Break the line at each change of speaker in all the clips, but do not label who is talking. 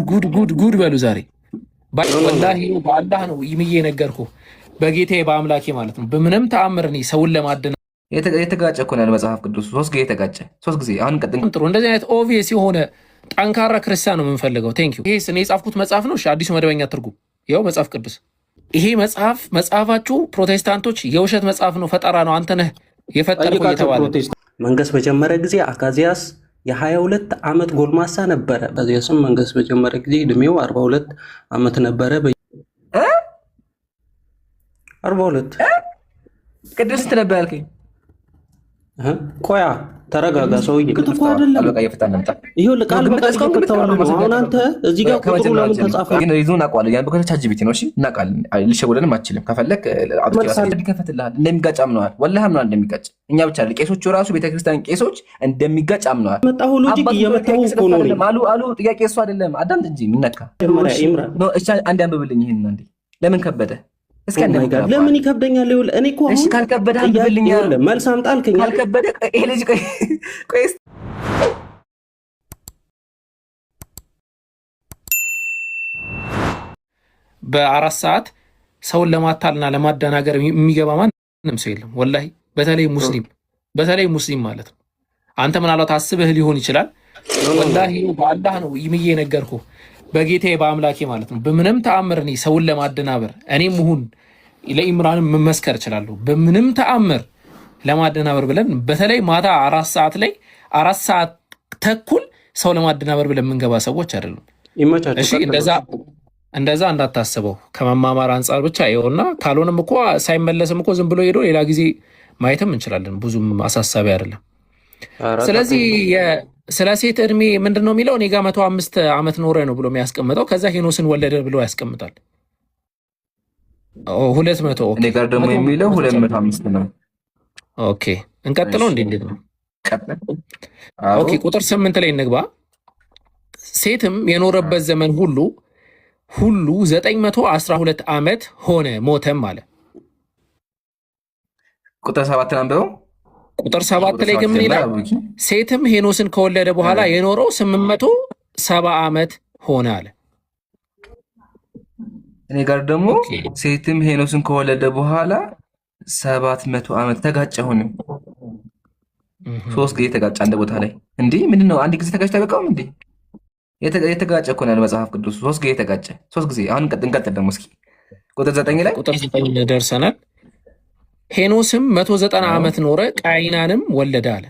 ጉድ በሉ ዛሬ ወላሂ በአላህ ነው ይምዬ ነገርኩህ በጌታዬ በአምላኬ ማለት ነው። በምንም ተአምር እኔ ሰውን ለማደና
የተጋጨ እኮ ነው መጽሐፍ ቅዱስ ሶስት ጊዜ የተጋጨ ሶስት ጊዜ። አሁን
ጥሩ እንደዚህ አይነት ኦቪየስ የሆነ ጠንካራ ክርስቲያን ነው የምንፈልገው። ቴንክ ዩ። ይሄ እኔ የጻፍኩት መጽሐፍ ነው። እሺ አዲሱ መደበኛ ትርጉም ይኸው መጽሐፍ ቅዱስ። ይሄ መጽሐፋችሁ ፕሮቴስታንቶች የውሸት መጽሐፍ ነው፣ ፈጠራ ነው፣ አንተ ነህ የፈጠርከው የተባለ
መንግስት በጀመረ ጊዜ አካዚያስ የ22 ዓመት ጎልማሳ ነበረ። በዚህ ስም መንግስት በጀመረ ጊዜ እድሜው 42 ዓመት ነበረ። 42
ቅድም ስንት ነበር ያልከኝ?
ቆያ ተረጋጋ ሰውዬ። ክትፎ አይደለም ይሄው ለቃል በቃል ከተወለው አሁን አንተ እዚህ ጋር ቁጥሩ ለምን ተጻፈ?
ግን ሪዙን አቋል ያን በከቻ ጂቢቲ ነው። እሺ እናቃለን። ልሸወደንም አትችልም። ከፈለክ ይከፈትልሃል። እንደሚጋጭ አምነዋል። ወላሂ አምነዋል እንደሚጋጭ። እኛ ብቻ አይደል ቄሶቹ ራሱ ቤተክርስቲያን ቄሶች እንደሚጋጭ አምነዋል።
መጣሁ ሎጂክ እየመጣሁ እኮ ነው
አሉ ጥያቄ እሱ አይደለም። አዳምጥ እንጂ ምን ነካ? እሺ አንዴ አንብብልኝ ይሄን እንዴ ለምን ከበደ?
ለምን ይከብደኛል? ይኸውልህ እኔ እኮ
እሺ ካልከበደ አንብብልኝ።
መልስ አምጣ አልከኝ።
ካልከበደ ይሄ ልጅ ቆይ
በ4 ሰዓት ሰውን ለማታልና ለማደናገር የሚገባ ማንም ሰው የለም። ወላሂ በተለይ ሙስሊም ማለት ነው። አንተ ምናልባት አስበህ ሊሆን ይችላል። ወላሂ በአላህ ነው ይምዬ ነገርኩህ በጌታዬ በአምላኬ ማለት ነው። በምንም ተአምር እኔ ሰውን ለማደናበር እኔም ሁን ለኢምራንም መመስከር እችላለሁ። በምንም ተአምር ለማደናበር ብለን በተለይ ማታ 4 ሰዓት ላይ 4 ሰዓት ተኩል ሰው ለማደናበር ብለን የምንገባ ሰዎች አይደሉም። እሺ እንደዛ እንዳታስበው ከመማማር አንጻር ብቻ ይኸውና፣ ካልሆነም እኮ ሳይመለስም እኮ ዝም ብሎ ሄዶ ሌላ ጊዜ ማየትም እንችላለን። ብዙም አሳሳቢ አይደለም። ስለዚህ ስለ ሴት እድሜ ምንድን ነው የሚለው? እኔ ጋ 105 ዓመት ኖረ ነው ብሎ የሚያስቀምጠው። ከዛ ሄኖስን ወለደ ብሎ ያስቀምጣል። 200
እኔ ጋር ደግሞ የሚለው 205 ነው።
ኦኬ እንቀጥለው። እንዴት ነው? ኦኬ ቁጥር 8 ላይ እንግባ። ሴትም የኖረበት ዘመን ሁሉ 912 ዓመት ሆነ ሞተም አለ።
ቁጥር 7 አንብበው።
ቁጥር 7 ላይ ግን ምን ይላል? ሴትም ሄኖስን ከወለደ በኋላ የኖረው 870 ዓመት ሆነ አለ።
እኔ ጋር ደግሞ ሴትም ሄኖስን ከወለደ በኋላ 700 ዓመት ተጋጨ ሆነ። 3 ጊዜ ተጋጨ አንድ ቦታ ላይ። እንዴ ምንድነው? አንድ ጊዜ ተጋጭ ተበቃውም እንዴ? የተጋጨ እኮ ነው መጽሐፍ ቅዱስ። 3 ጊዜ ተጋጨ። 3 ጊዜ። አሁን እንቀጥል ደግሞ እስኪ ቁጥር 9 ላይ
ቁጥር 9 ደርሰናል። ሄኖስም 190 ዓመት ኖረ፣ ቃይናንም ወለደ አለ።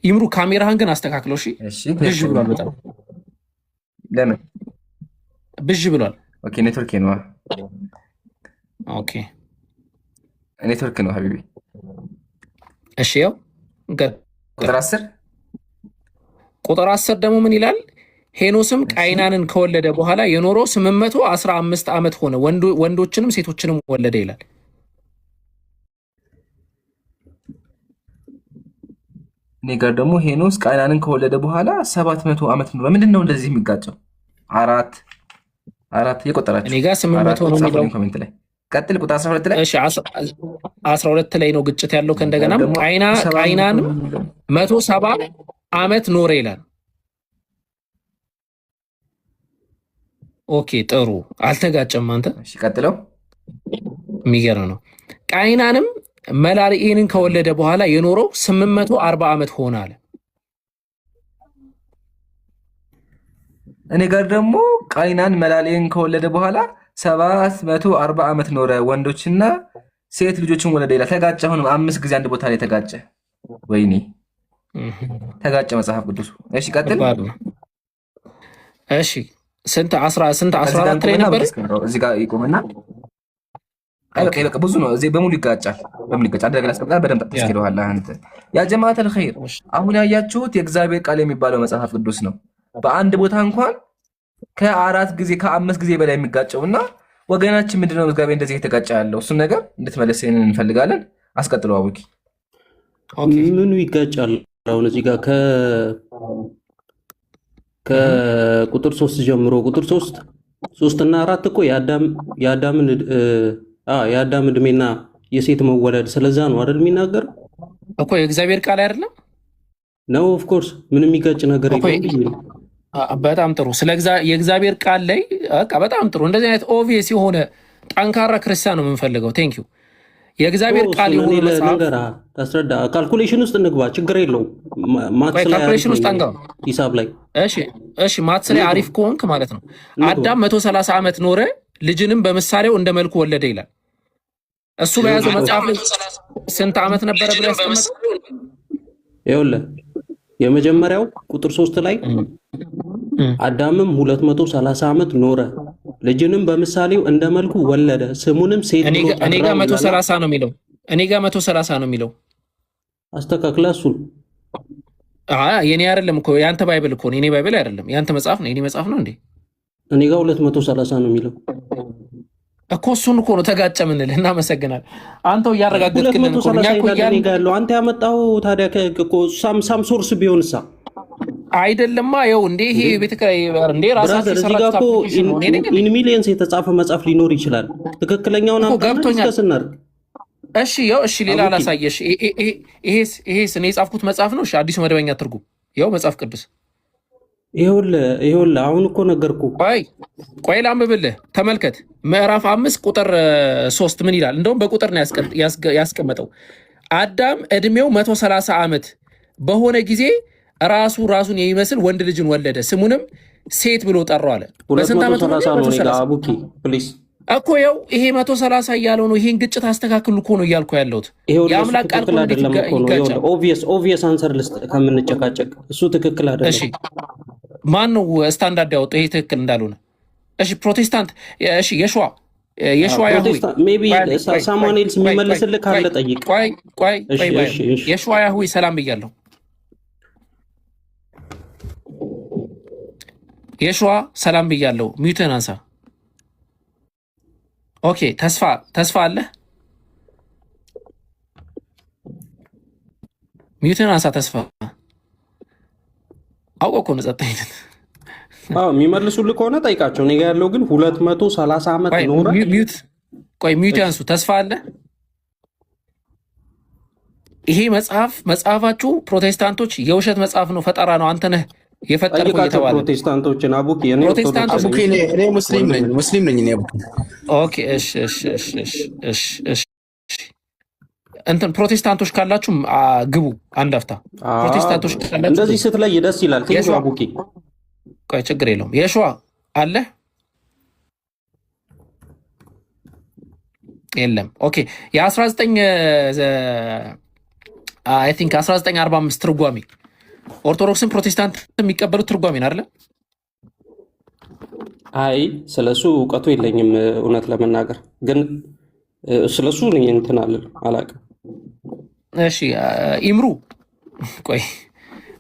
ይምሩ ካሜራህን ግን አስተካክለው። እሺ ብዥ ብሏል። በጣም
ለምን
ብዥ ብሏል?
ኦኬ ኔትወርክ ነው።
ኦኬ
ኔትወርክ ነው ሀቢቢ።
እሺ ያው
ቁጥር 10
ደግሞ ምን ይላል? ሄኖስም ቃይናንን ከወለደ በኋላ የኖረው 815 ዓመት ሆነ፣ ወንዶችንም ሴቶችንም ወለደ ይላል።
እኔ ጋር ደግሞ ሄኖስ ቃይናንን ከወለደ በኋላ 700 ዓመት ነው። ምንድን ነው እንደዚህ የሚጋጨው? አራት የቆጠራችሁ።
እኔ ጋር 800 ነው የሚለው
ኮሜንት ላይ ቀጥል። ቁጥር 12 ላይ
እሺ 12 ላይ ነው ግጭት ያለው። ከእንደገና ቃይናንም 170 ዓመት ኖረ ይላል። ኦኬ ጥሩ አልተጋጨም። አንተ
እሺ ቀጥለው።
የሚገርም ነው። ቃይናንም መላልኤልን ከወለደ በኋላ የኖረው 840 ዓመት ሆነ አለ።
እኔ ጋር ደግሞ ቃይናን መላልኤልን ከወለደ በኋላ 740 ዓመት ኖረ፣ ወንዶችና ሴት ልጆችን ወለደ ይላል። ተጋጨ። አሁን 5 ጊዜ አንድ ቦታ ላይ ተጋጨ። ወይኔ ተጋጨ መጽሐፍ ቅዱሱ። እሺ ቀጥል።
እሺ ስንት 14 ላይ ነበር።
እዚህ ጋር ይቆምና ብዙ ነው። እዚህ በሙሉ ይጋጫል። አንድ ነገር አስቀምጣ በደንብ ተስኪለዋል። አንተ ያ ጀማዓተል ኸይር አሁን ያያችሁት የእግዚአብሔር ቃል የሚባለው መጽሐፍ ቅዱስ ነው። በአንድ ቦታ እንኳን ከ4 ጊዜ ከ5 ጊዜ በላይ የሚጋጨውና ወገናችን ምንድነው እግዚአብሔር እንደዚህ የተጋጨ ያለው እሱን ነገር እንድትመለስ እንፈልጋለን። አስቀጥለው አቡኪ።
ምኑ ይጋጫል? አሁን እዚህ ጋር ከቁጥር 3 ጀምሮ ቁጥር 3 እና 4 እኮ የአዳም እድሜና የሴት መወለድ ስለዛ ነው አይደል የሚናገር
እኮ የእግዚአብሔር ቃል አይደለም ነው። ኦፍ
ኮርስ ምንም የሚጋጭ ነገር የለም።
በጣም ጥሩ። ስለ የእግዚአብሔር ቃል ላይ በቃ በጣም ጥሩ። እንደዚህ አይነት ኦቪየስ የሆነ ጠንካራ ክርስቲያን ነው የምንፈልገው። ቴንክ ዩ። የእግዚአብሔር ቃል የሆነ መጽሐፍ
ታስረዳ። ካልኩሌሽን ውስጥ እንግባ፣ ችግር የለውም።
ካልኩሌሽን ውስጥ አንገባ፣
ሂሳብ ላይ
እሺ። ማትስ ላይ አሪፍ ከሆንክ ማለት ነው። አዳም 130 ዓመት ኖረ፣ ልጅንም በምሳሌው እንደ መልኩ ወለደ ይላል። እሱ በያዘው መጽሐፍ ስንት ዓመት ነበረ ብሎ ያስቀመጠው?
ይኸውልህ የመጀመሪያው ቁጥር 3 ላይ አዳምም 230 ዓመት ኖረ፣ ልጅንም በምሳሌው እንደ መልኩ ወለደ፣ ስሙንም ሴት ብሎ ጠራው።
እኔ ጋር 130 ነው የሚለው። እኔ ጋር 130 ነው የሚለው።
አስተካክላ እሱን።
የኔ አይደለም እኮ ያንተ ባይብል እኮ ነው። የኔ ባይብል አይደለም፣ ያንተ መጽሐፍ ነው። የኔ መጽሐፍ ነው እንዴ?
እኔ ጋር 230 ነው የሚለው
እኮ። እሱን እኮ ነው ተጋጨ ምንልህ። እናመሰግናል። አንተው እያረጋገጥክልን እኮ እኛ እኮ
ያለው አንተ ያመጣው ታዲያ ሳም ሶርስ ቢሆንሳ
አይደለማ። ይኸው እንዴ ይሄ እንዴ ራሳችሁ
ሰራችሁ ኢን ሚሊየንስ የተጻፈ መጽሐፍ ሊኖር ይችላል። ትክክለኛውን ገብቶኛል።
እሺ ይኸው እሺ፣ ሌላ ላሳየሽ። ይሄስ እኔ የጻፍኩት መጽሐፍ ነው። እሺ አዲሱ መደበኛ ትርጉም ይኸው መጽሐፍ ቅዱስ።
ይኸውልህ አሁን እኮ ነገርኩህ።
ቆይ ላንብብልህ፣ ተመልከት። ምዕራፍ 5 ቁጥር 3 ምን ይላል? እንደውም በቁጥር ነው ያስቀመጠው። አዳም ዕድሜው 130 ዓመት በሆነ ጊዜ ራሱን የሚመስል ወንድ ልጅን ወለደ፣ ስሙንም ሴት ብሎ ጠራው አለ። በስንት ዓመት ነው እኮ ይኸው ይሄ 130 እያለው ነው። ይሄን ግጭት አስተካክሉ እኮ ነው እያልኩ ያለሁት። የአምላክ ቃል እኮ ይጋጫል።
ኦብቪየስ አንሰር ልስጥ ከምንጨቃጨቅ፣ እሱ ትክክል አይደለም።
እሺ ማን ነው ስታንዳርድ ያወጣው ይሄ ትክክል እንዳልሆነ? እሺ ፕሮቴስታንት፣ እሺ የሸዋ ያሁይ
ሜቢ ሳሙኤልስ የሚመልስልህ ካለ ጠይቅ።
ቆይ የሸዋ ያሁይ ሰላም ብያለሁ። የሸዋ ሰላም ብያለሁ። ሚውትን አንሳ። ኦኬ ተስፋ አለ። ሚውትን አንሳ። ተስፋ አውቀው እኮ ነው ጸጥታ
የሚመልሱልህ ከሆነ ጠይቃቸው። እኔ ጋ ያለው ግን 230 ዓመት ኖረ።
ሚውት ያንሱ። ተስፋ አለ። ይሄ መጽሐፋችሁ ፕሮቴስታንቶች የውሸት መጽሐፍ ነው፣ ፈጠራ ነው፣ አንተ ነህ የፈጠርከው እየተባለ
ፕሮቴስታንቶችን አቡኪ እኔ
ሙስሊም ነኝ።
ኦኬ እሺ እንትን ፕሮቴስታንቶች ካላችሁ ግቡ። አንድ አፍታ ፕሮቴስታንቶች ካላችሁ
እንደዚህ ስትለይ ደስ ይላል። ቴንኪው አቡኪ።
ቆይ ችግር የለውም። የሸዋ አለ የለም? ኦኬ አይ ቲንክ 1945 ትርጓሜ ኦርቶዶክስን ፕሮቴስታንት የሚቀበሉት ትርጓሜ ነው አይደለ?
አይ ስለሱ እውቀቱ የለኝም እውነት ለመናገር ግን ስለሱ እንትን አላውቅም።
እሺ ኢምሩ ቆይ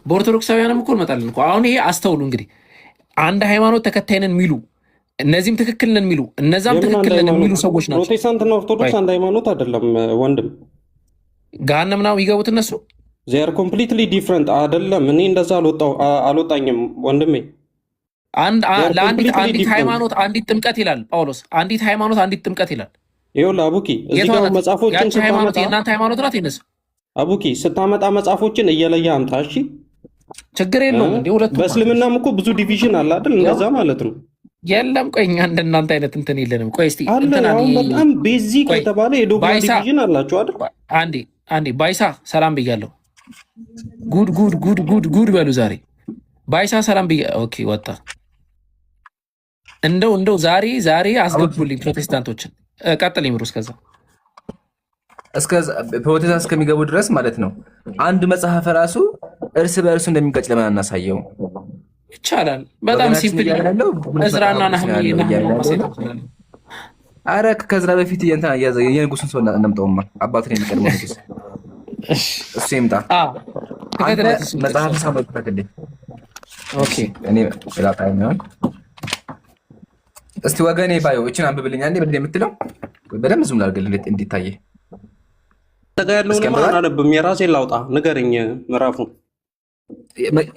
በኦርቶዶክሳውያንም እኮ እንመጣለን እኮ። አሁን ይሄ አስተውሉ እንግዲህ አንድ ሃይማኖት ተከታይ ነን የሚሉ እነዚህም ትክክል ነን የሚሉ እነዛም ትክክል ነን የሚሉ ሰዎች ናቸው።
ፕሮቴስታንትና ኦርቶዶክስ አንድ ሃይማኖት አይደለም ወንድም።
ገሃነም ነው የሚገቡት እነሱ።
they are completely different አይደለም። እኔ እንደዛ አልወጣኝም ወንድሜ።
ለአንዲት ሃይማኖት አንዲት ጥምቀት ይላል ጳውሎስ። አንዲት ሃይማኖት አንዲት ጥምቀት ይላል።
ይኸውልህ አቡኪ እዚህ ጋር መጽሐፎችን
ሃይማኖት የእናንተ ሃይማኖት ናት ይነሱ።
አቡኪ ስታመጣ መጽሐፎችን እየለየ አምጣ እሺ።
ችግር የለውም እንዴ ሁለቱ።
በእስልምናም እኮ ብዙ ዲቪዥን አለ አይደል? እንደዛ ማለት ነው።
የለም ቆይ እኛ እንደናንተ አይነት እንትን የለንም። ቆይ እስቲ
በጣም ቤዚክ የተባለ የዶግማ ዲቪዥን አላችሁ አይደል?
አንዴ ባይሳ ሰላም ብያለሁ። ጉድ በሉ ዛሬ ባይሳ ሰላም ብያ። ኦኬ ወጣ። እንደው ዛሬ አስገቡልኝ ፕሮቴስታንቶችን። ቀጥል ይምሩ።
ፕሮቴስታንት እስከሚገቡ ድረስ ማለት ነው። አንድ መጽሐፍ ራሱ እርስ በእርሱ እንደሚጋጭ ለምን አናሳየው?
ይቻላል። በጣም ሲምፕል እዝራና ነህምያ።
አረ ከዝራ በፊት የንጉሱን ሰው እናምጣውማ። አባቱን የሚቀድመው ንጉስ እሱ ይምጣ። መጽሐፍ ሳሙኤል ተከልኝ።
ኦኬ
እኔ ላጣይ ነው። እስቲ ወገኔ ባዩ እቺን አንብብልኝ አንዴ። ምንድን የምትለው በደንብ ዙም ላድርግልህ እንዲታየ።
ተጋ ያለውን ማን አነብም? የራሴን ላውጣ ንገረኝ። ምዕራፉ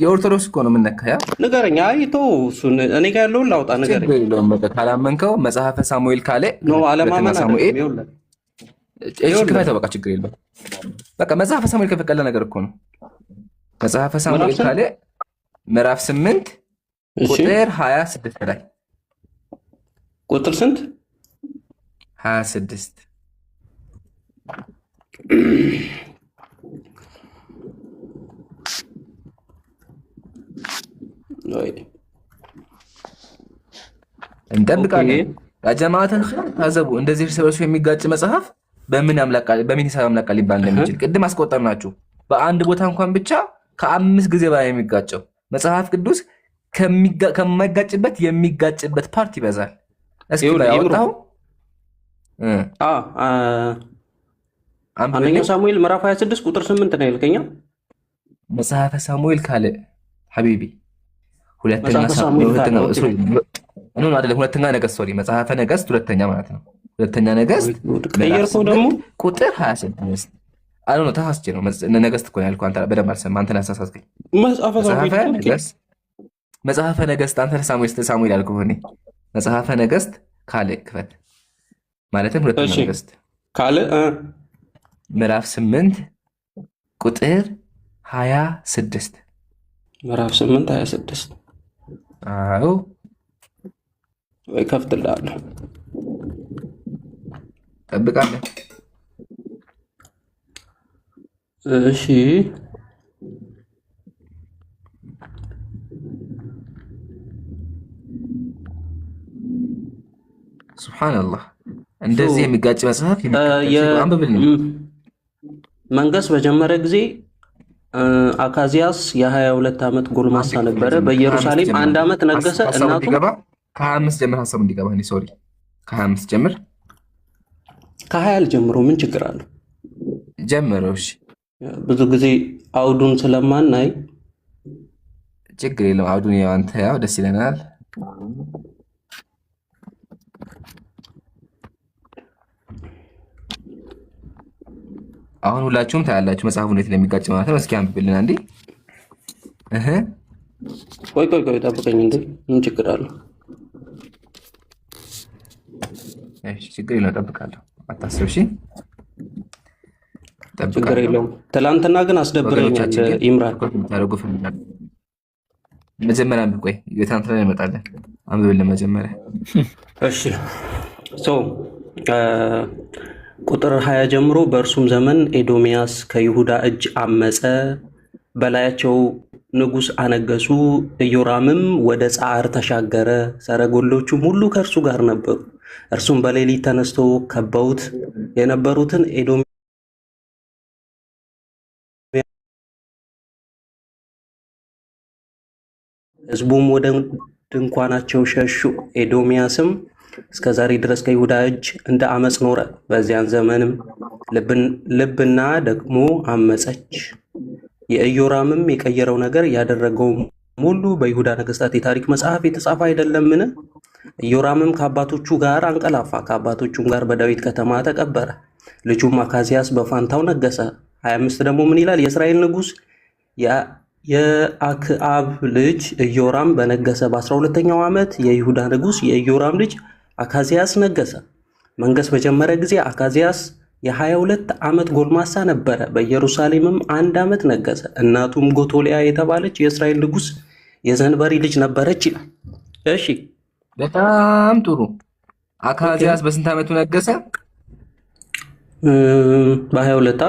የኦርቶዶክስ እኮ ነው የምነካያ።
ንገረኝ። አይቶ እሱን እኔ ጋር ያለውን ላውጣ ንገረኝ።
ካላመንከው መጽሐፈ ሳሙኤል ካለ
ነው አለማመን
ሳሙኤል እሺ ክፈተው። በቃ ችግር የለውም። በቃ መጽሐፈ ሳሙኤል ከፈቀለ ነገር እኮ ነው። መጽሐፈ ሳሙኤል ካለ ምዕራፍ 8
እሺ
ቁጥር 26 ላይ
ቁጥር ስንት?
26
ወይ
እንጠብቃለን። ያጀማዓተል ኸይር ታዘቡ። እንደዚህ እርስ በርሱ የሚጋጭ መጽሐፍ በምን ሂሳብ ያምላቃል ሊባል እንደሚችል ቅድም አስቆጠርናችሁ። በአንድ ቦታ እንኳን ብቻ ከ5 ጊዜ በላይ የሚጋጨው መጽሐፍ ቅዱስ ከማይጋጭበት የሚጋጭበት ፓርት ይበዛል። እስኪ ያወጣው
አንደኛ ሳሙኤል ምዕራፍ 26 ቁጥር 8 ነው ያልከኛ።
መጽሐፈ ሳሙኤል ካለ ሐቢቢ ሁለተኛ ነገሥት መጽሐፈ ነገሥት ሁለተኛ ማለት ነው። ሁለተኛ ነገሥት
ቀየርከው ደግሞ
ቁጥር 26 አይ ነው ተሳስቼ ነው። ነገሥት እኮ ነው ያልኩህ አንተ በደንብ አልሰማህም። አንተ ነህ አሳሳትከኝ። መጽሐፈ ነገሥት አንተ ሳሙኤል ያልኩህ እኔ። መጽሐፈ ነገሥት ካለ ክፈት ማለትም ሁለተኛ ነገሥት
ካለ
ምዕራፍ 8 ቁጥር 26
ምዕራፍ 8 26
አዎ
ወይ ከፍትልሃለሁ።
ጠብቃለሁ።
እሺ
ሱብሃንአላህ እንደዚህ የሚጋጭ መጽሐፍ
መንገስ በጀመረ ጊዜ አካዚያስ የ22 ዓመት ጎልማሳ ነበረ። በኢየሩሳሌም 1 ዓመት ነገሰ። እናቱ
ከ25 ጀምር ሀሳቡ እንዲገባ ሶሪ ከ25 ጀምር
ከ20 ጀምሮ ምን ችግር አለው?
ጀምረው። እሺ
ብዙ ጊዜ አውዱን ስለማናይ
ችግር የለም። አውዱን ያው አንተ ያው ደስ ይለናል። አሁን ሁላችሁም ታያላችሁ መጽሐፉ እንዴት ለሚጋጭ ማለት ነው። እስኪ አንብብልን አንዴ።
ቆይ ጠብቀኝ እንዴ። ምን ችግር አለው?
እሺ ችግር የለውም። እጠብቃለሁ። አታስብ። እሺ
ችግር የለውም። ትላንትና ግን አስደብረኛል ኢምራን።
መጀመሪያ አንብብ። ቆይ የትናንትና እንመጣለን። አንብብልን መጀመሪያ።
እሺ ቁጥር 20 ጀምሮ በእርሱም ዘመን ኤዶምያስ ከይሁዳ እጅ አመፀ፣ በላያቸው ንጉሥ አነገሱ። ኢዮራምም ወደ ጻዕር ተሻገረ፣ ሰረገሎቹም ሁሉ ከእርሱ ጋር ነበሩ። እርሱም በሌሊት ተነስቶ ከበውት የነበሩትን ኤዶም ሕዝቡም ወደ ድንኳናቸው ሸሹ። ኤዶምያስም እስከ ዛሬ ድረስ ከይሁዳ እጅ እንደ አመፅ ኖረ። በዚያን ዘመንም ልብና ደግሞ አመፀች። የኢዮራምም የቀየረው ነገር ያደረገው ሁሉ በይሁዳ ነገሥታት የታሪክ መጽሐፍ የተጻፈ አይደለምን? ኢዮራምም ከአባቶቹ ጋር አንቀላፋ፣ ከአባቶቹም ጋር በዳዊት ከተማ ተቀበረ። ልጁም አካዚያስ በፋንታው ነገሰ። 25 ደግሞ ምን ይላል? የእስራኤል ንጉሥ የአክዓብ ልጅ ኢዮራም በነገሰ በ12ኛው ዓመት የይሁዳ ንጉሥ የኢዮራም ልጅ አካዚያስ ነገሰ። መንገስ በጀመረ ጊዜ አካዚያስ የ22 ዓመት ጎልማሳ ነበረ። በኢየሩሳሌምም 1 ዓመት ነገሰ። እናቱም ጎቶሊያ የተባለች የእስራኤል ንጉሥ የዘንበሪ ልጅ ነበረች ይላል። እሺ
በጣም ጥሩ። አካዚያስ በስንት ዓመቱ ነገሰ?
በ22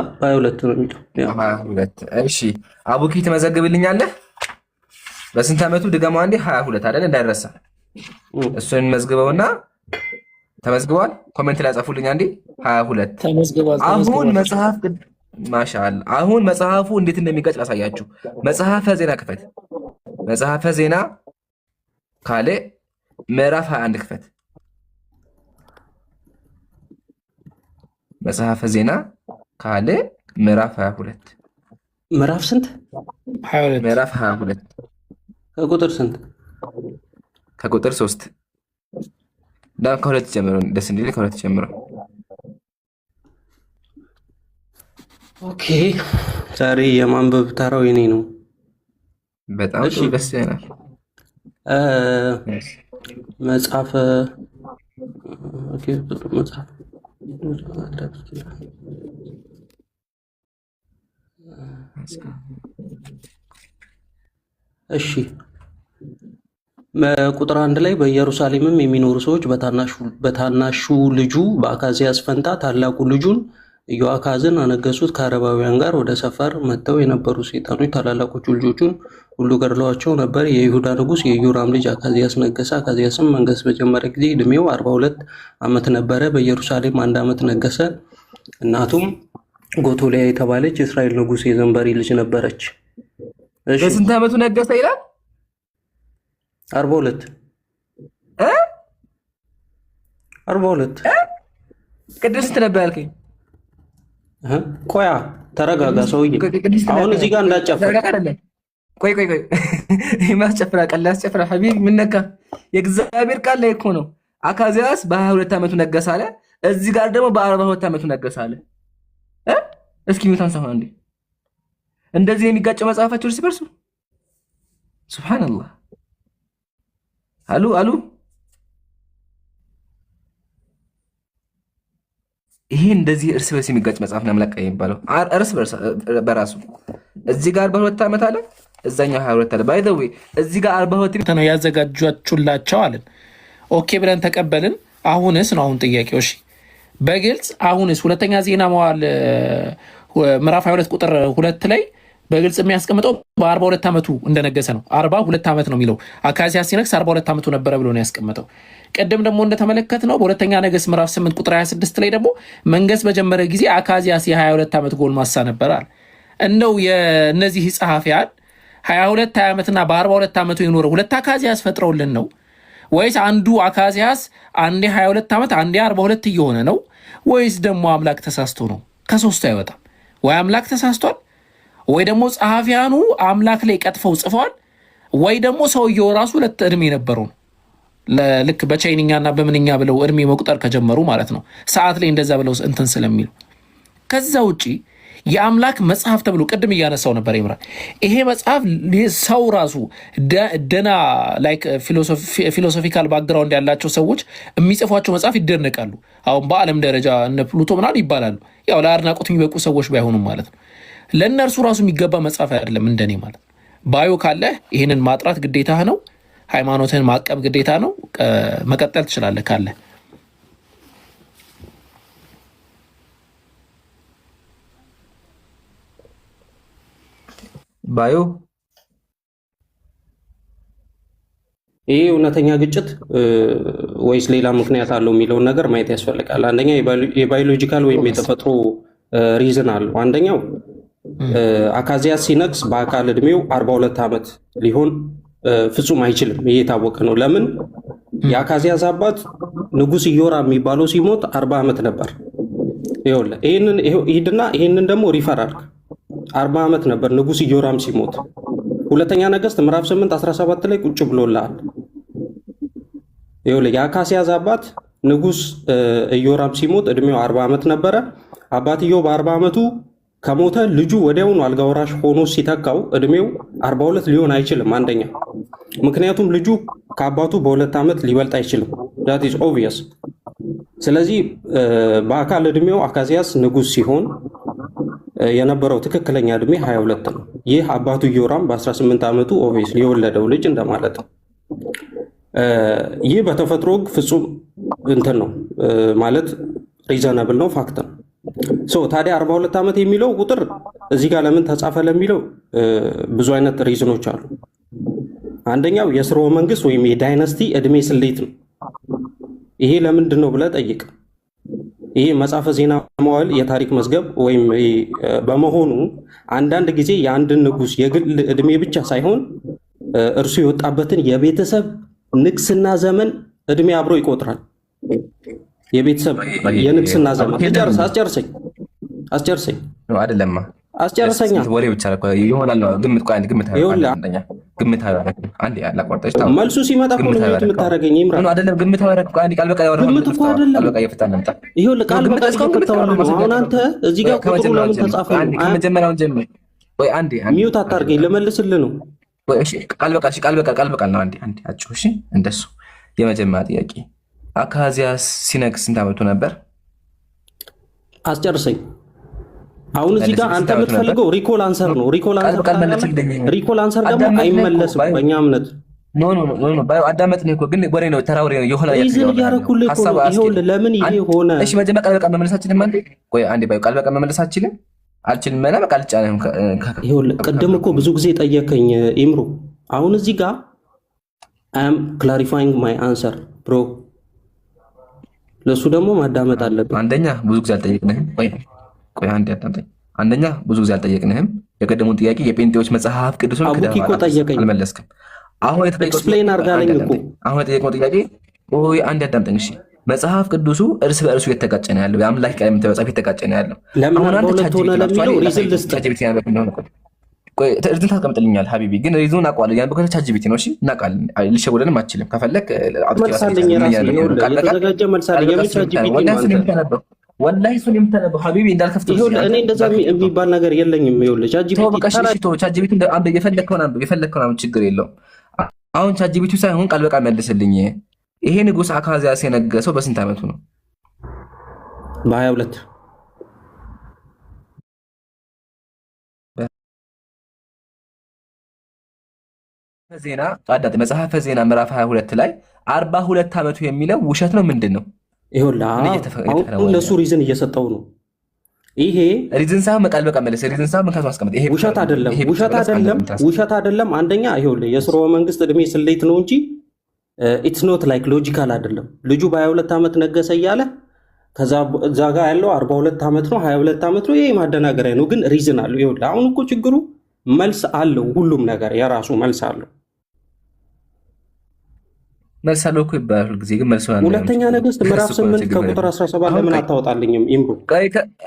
ነው የሚለው።
እሺ አቡኪ ትመዘግብልኛለህ? በስንት ዓመቱ ድገማ አንዴ። 22 አይደል? እንዳይረሳ እሱን መዝግበውና ተመዝግቧል። ኮሜንት ላይ ጻፉልኝ አንዴ። 22 አሁን መጽሐፍ ማሻአላ። አሁን መጽሐፉ እንዴት እንደሚጋጭ ላሳያችሁ። መጽሐፈ ዜና ክፈት። መጽሐፈ ዜና ካለ ምዕራፍ 21 ክፈት። መጽሐፈ ዜና ካለ ምዕራፍ 22
ምዕራፍ ስንት?
22 ምዕራፍ 22
ከቁጥር ስንት?
ከቁጥር 3 ከሁለት ጀምሮ ደስ እንዲል ከሁለት ጀምሮ።
ኦኬ ዛሬ የማንበብ ተራው የኔ ነው።
በጣም ደስ ይላል።
መጽሐፈ እሺ ቁጥር 1 ላይ በኢየሩሳሌምም የሚኖሩ ሰዎች በታናሹ ልጁ በአካዝያስ ፈንታ ታላቁ ልጁን ኢዮአካዝን አነገሱት። ከአረባውያን ጋር ወደ ሰፈር መጥተው የነበሩ ሰይጣኖች ታላላቆቹ ልጆቹን ሁሉ ገድለዋቸው ነበር። የይሁዳ ንጉሥ የኢዮራም ልጅ አካዝያስ ነገሰ። አካዝያስም መንገስ በጀመረ ጊዜ ዕድሜው 42 ዓመት ነበረ። በኢየሩሳሌም 1 ዓመት ነገሰ። እናቱም ጎቶሊያ የተባለች የእስራኤል ንጉሥ የዘንበሪ ልጅ ነበረች።
በስንት ዓመቱ ነገሰ ይላል?
42 42
ቅድም ስንት ነበር ያልከኝ?
ቆያ ተረጋጋ ሰውዬ። አሁን እዚህ ጋር እንዳጨፍር
ቆይ ማስጨፍራ ቀላ አስጨፍራ ሐቢብ ምን ነካ? የእግዚአብሔር ቃል ላይ እኮ ነው አካዝያስ በ22 ዓመቱ ነገሰ አለ። እዚህ ጋር ደግሞ በ42 ዓመቱ ነገሰ አለ። እስኪ ሚውታን ሰው አንዴ እንደዚህ የሚጋጨው መጽሐፋቸው እርስ በርሱ ሱብሃንአላህ። አሉ ይሄ እንደዚህ እርስ በርስ የሚጋጭ መጽሐፍ ነው አምላክ የሚባለው እርስ በራሱ እዚህ ጋር 42 ዓመት አለ፣ እዛኛው 22 አለ። ባይ ዘ ዌይ እዚህ ጋር 42
ነው ያዘጋጃችሁላቸው አለን። ኦኬ ብለን ተቀበልን። አሁንስ ነው አሁን ጥያቄው። እሺ በግልጽ አሁንስ ሁለተኛ ዜና መዋዕል ምዕራፍ 22 ቁጥር 2 ላይ በግልጽ የሚያስቀምጠው በ42 ዓመቱ እንደነገሰ ነው። 42 ዓመት ነው የሚለው። አካዝያስ ሲነግስ 42 ዓመቱ ነበረ ብሎ ነው ያስቀመጠው። ቅድም ደግሞ እንደተመለከት ነው በሁለተኛ ነገሥት ምዕራፍ 8 ቁጥር 26 ላይ ደግሞ መንገስ በጀመረ ጊዜ አካዝያስ የ22 ዓመት ጎልማሳ ነበራል። እንደው የእነዚህ ጸሐፊያን 22 ዓመትና በ42 ዓመቱ የኖረ ሁለት አካዝያስ ፈጥረውልን ነው ወይስ አንዱ አካዝያስ አንዴ 22 ዓመት አንዴ 42 እየሆነ ነው ወይስ ደግሞ አምላክ ተሳስቶ ነው? ከሶስቱ አይወጣም። ወይ አምላክ ተሳስቷል ወይ ደግሞ ጸሐፊያኑ አምላክ ላይ ቀጥፈው ጽፈዋል ወይ ደግሞ ሰውየው ራሱ ሁለት እድሜ ነበረው ነው። ልክ በቻይንኛና በምንኛ ብለው እድሜ መቁጠር ከጀመሩ ማለት ነው። ሰዓት ላይ እንደዛ ብለው እንትን ስለሚሉ ከዛ ውጪ የአምላክ መጽሐፍ ተብሎ ቅድም እያነሳው ነበር ይምራል። ይሄ መጽሐፍ ሰው ራሱ ደና ላይክ ፊሎሶፊካል ባክግራውንድ ያላቸው ሰዎች የሚጽፏቸው መጽሐፍ ይደነቃሉ። አሁን በዓለም ደረጃ እነ ፕሉቶ ምናምን ይባላሉ። ያው ለአድናቆት የሚበቁ ሰዎች ባይሆኑም ማለት ነው። ለእነርሱ ራሱ የሚገባ መጽሐፍ አይደለም እንደኔ ማለት ነው። ባዮ ካለ ይህንን ማጥራት ግዴታ ነው። ሃይማኖትን ማቀብ ግዴታ ነው። መቀጠል ትችላለህ ካለ
ባዮ።
ይሄ እውነተኛ ግጭት ወይስ ሌላ ምክንያት አለው የሚለውን ነገር ማየት ያስፈልጋል። አንደኛ የባዮሎጂካል ወይም የተፈጥሮ ሪዝን አለው። አንደኛው አካዝያስ ሲነግስ በአካል ዕድሜው 42 ዓመት ሊሆን ፍጹም አይችልም። ይሄ የታወቀ ነው። ለምን? የአካዝያስ አባት ንጉሥ ኢዮራም የሚባለው ሲሞት 40 ዓመት ነበር። ይኸውልህ ይህንን ደግሞ ሪፈር አድርግ። 40 ዓመት ነበር ንጉሥ ኢዮራም ሲሞት። ሁለተኛ ነገሥት ምዕራፍ 8 17 ላይ ቁጭ ብሎልሃል። ይኸውልህ የአካዝያስ አባት ንጉሥ ኢዮራም ሲሞት ዕድሜው 40 ዓመት ነበረ። አባትየው በ40 ዓመቱ ከሞተ ልጁ ወዲያውኑ አልጋ ወራሽ ሆኖ ሲተካው ዕድሜው 42 ሊሆን አይችልም። አንደኛ ምክንያቱም ልጁ ከአባቱ በ2 ዓመት ሊበልጥ አይችልም። that is obvious። ስለዚህ በአካል ዕድሜው አካዝያስ ንጉሥ ሲሆን የነበረው ትክክለኛ ዕድሜ 22 ነው። ይህ አባቱ ኢዮራም በ18 ዓመቱ ኦብቪየስሊ የወለደው ልጅ እንደማለት ነው። ይህ በተፈጥሮ ፍጹም እንትን ነው ማለት ሪዘናብል ነው፣ ፋክት ነው። ታዲያ 42 ዓመት የሚለው ቁጥር እዚህ ጋር ለምን ተጻፈ ለሚለው ብዙ አይነት ሪዝኖች አሉ። አንደኛው የስርወ መንግስት ወይም የዳይነስቲ እድሜ ስሌት ነው። ይሄ ለምንድን ነው ብለህ ጠይቅ። ይሄ መጽሐፈ ዜና መዋዕል የታሪክ መዝገብ ወይም በመሆኑ አንዳንድ ጊዜ የአንድን ንጉሥ የግል እድሜ ብቻ ሳይሆን እርሱ የወጣበትን የቤተሰብ ንግስና ዘመን እድሜ አብሮ ይቆጥራል። የቤተሰብ የንግስና ዘመን አስጨርሰኝ
አይደለማ
አስጨርሰኛ
ወሬ ብቻ ይሆናል።
መልሱ ሲመጣ እኮ ነው የምታደርገኝ። ይምራል
አይደለም ግምት ቃል በቃ
ግምት እኮ አይደለም። ይኸውልህ ቃል በቃ አሁን አንተ እዚህ ጋር ቁጥሩ ለምን ተጻፈ?
ከመጀመሪያውን ጀምር። ወይ አንዴ
ሚውት አታርገኝ፣ ልመልስልህ ነው።
ቃል በቃል ነው። አንዴ አጭው። እሺ እንደሱ የመጀመሪያ ጥያቄ አካዝያስ ሲነግስ ስንት ዓመቱ ነበር?
አስጨርሰኝ። አሁን እዚህ ጋር አንተ የምትፈልገው ሪኮል አንሰር ነው። ሪኮል አንሰር ደግሞ አይመለስም በእኛ እምነት።
ኖ ኖ ኖ ኖ አዳመጥን እኮ ግን ወሬ ነው፣ ተራ ወሬ ነው። የሆነ
ሪዝን እያደረኩልህ እኮ ነው። ይኸውልህ ለምን ይሄ ሆነ?
እሺ መጀመሪያ ቃል በቃል መመለሳችንም አንዴ ቆይ አንዴ ባይ ቃል በቃል መመለሳችንም አልችልም መላ በቃ አልጫነህም።
ይኸውልህ ቅድም እኮ ብዙ ጊዜ ጠየቀኝ ኢምሩ። አሁን እዚህ ጋር አም ክላሪፋይንግ ማይ አንሰር ብሮ፣ ለሱ ደግሞ ማዳመጥ አለብን።
አንደኛ ብዙ ጊዜ አልጠየቅንህም። ቆይ አንዴ አዳምጠኝ። አንደኛ ብዙ ጊዜ አልጠየቅንህም። የቀደሙን ጥያቄ የጴንጤዎች መጽሐፍ ቅዱስን
አቡኪ እኮ ጠየቀኝ፣
አልመለስክም። አሁን
ኤክስፕሌን አድርጋለኝ እኮ
አሁን የጠየቀው ጥያቄ ቆይ አንዴ አዳምጠኝ እሺ። መጽሐፍ ቅዱሱ እርስ በእርሱ የተጋጨ ነው ያለው። የአምላክ ቃል መጽሐፍ የተጋጨ ነው ያለው።
ለምን በሁለት ሆነ ለሚለው ሪዝን ልስጥ።
ቆይ ሪዝን ታስቀምጥልኛል ሀቢቢ፣ ግን ሪዝኑን አውቀዋለሁ። ያን በከተ ቻትጂፒቲ ነው። እሺ እናውቃለን። ልሸወደንም አትችልም። ከፈለክ
መልሳለኝ ራሴ የተዘጋጀ መልሳለኝ። የምን ቻትጂፒቲ ማለት
ወላሂ እሱን የምታነበው ሀቢቢ እንዳልከፍት
ይኸውልህ፣ እኔ እንደዛ የሚባል ነገር የለኝም። ይኸውልህ
ቻትጂፒቲ የፈለግከውን አንብብ፣ ችግር የለውም። አሁን ቻትጂፒቲ ሳይሆን ቃል በቃል መልስልኝ። ይሄ ንጉሥ አካዝያስ የነገሰው በስንት ዓመቱ ነው?
በ22
ዜና አዳት መጽሐፈ ዜና ምዕራፍ 22 ላይ 42 ዓመቱ የሚለው ውሸት ነው። ምንድን ነው?
ይኸውልህ አሁን ለሱ ሪዝን እየሰጠው ነው። ይሄ
ሪዝን ሳይሆን ቃል በቃል መልስ። ሪዝን ሳይሆን ምክንያቱ አስቀምጥ። ይሄ
ውሸት አይደለም፣ ውሸት አይደለም። አንደኛ ይኸውልህ የስርወ መንግስት እድሜ ስሌት ነው እንጂ ኢትስ ኖት ላይክ ሎጂካል አይደለም። ልጁ በ22 ዓመት ነገሰ እያለ ከዛ እዛ ጋር ያለው 42 ዓመት ነው 22 ዓመት ነው። ይሄ ማደናገሪያ ነው፣ ግን ሪዝን አለው። ይኸውልህ አሁን እኮ ችግሩ መልስ አለው። ሁሉም ነገር የራሱ መልስ አለው።
መልስ አለው እኮ ይባላል ሁልጊዜ፣ ግን መልስ ነው።
ሁለተኛ ነገሥት ምዕራፍ 8 ከቁጥር 17 ለምን አታወጣልኝም? ኢምሩ